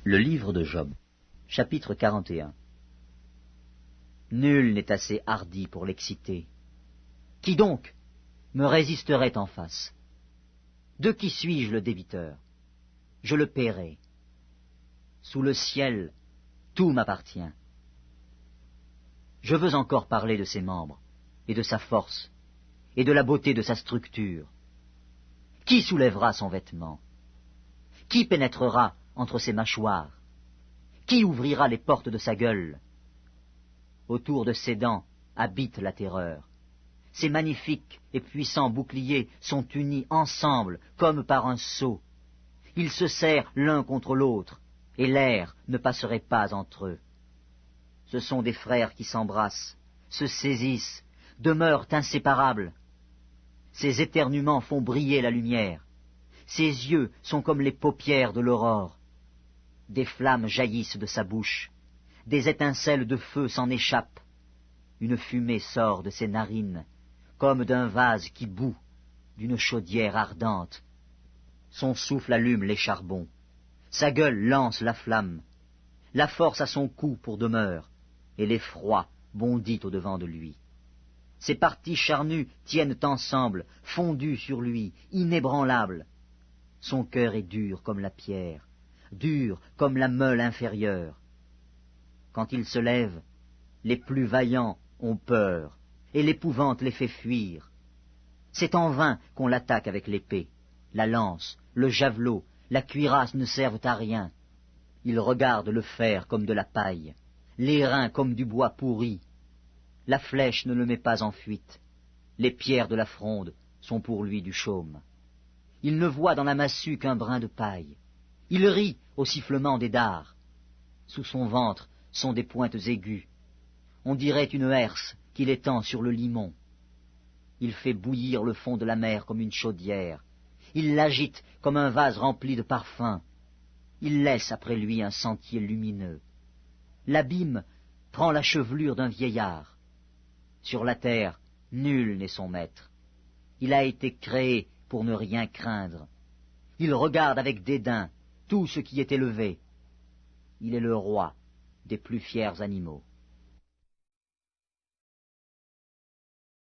Le livre de Job, chapitre 41. Nul n'est assez hardi pour l'exciter. Qui donc me résisterait en face? De qui suis-je le débiteur? Je le paierai. Sous le ciel, tout m'appartient. Je veux encore parler de ses membres, et de sa force, et de la beauté de sa structure. Qui soulèvera son vêtement? Qui pénétrera entre ses mâchoires? Qui ouvrira les portes de sa gueule? Autour de ses dents habite la terreur. Ses magnifiques et puissants boucliers sont unis ensemble comme par un sceau. Ils se serrent l'un contre l'autre, et l'air ne passerait pas entre eux. Ce sont des frères qui s'embrassent, se saisissent, demeurent inséparables. Ses éternuements font briller la lumière. Ses yeux sont comme les paupières de l'aurore. Des flammes jaillissent de sa bouche. Des étincelles de feu s'en échappent. Une fumée sort de ses narines, comme d'un vase qui bout, d'une chaudière ardente. Son souffle allume les charbons. Sa gueule lance la flamme. La force a son cou pour demeure, et l'effroi bondit au-devant de lui. Ses parties charnues tiennent ensemble, fondues sur lui, inébranlables. Son cœur est dur comme la pierre, dur comme la meule inférieure. Quand il se lève, les plus vaillants ont peur, et l'épouvante les fait fuir. C'est en vain qu'on l'attaque avec l'épée. La lance, le javelot, la cuirasse ne servent à rien. Il regarde le fer comme de la paille, l'airain comme du bois pourri. La flèche ne le met pas en fuite. Les pierres de la fronde sont pour lui du chaume. Il ne voit dans la massue qu'un brin de paille. Il rit au sifflement des dards. Sous son ventre sont des pointes aiguës. On dirait une herse qu'il étend sur le limon. Il fait bouillir le fond de la mer comme une chaudière. Il l'agite comme un vase rempli de parfums. Il laisse après lui un sentier lumineux. L'abîme prend la chevelure d'un vieillard. Sur la terre, nul n'est son maître. Il a été créé pour ne rien craindre. Il regarde avec dédain tout ce qui est élevé. Il est le roi des plus fiers animaux.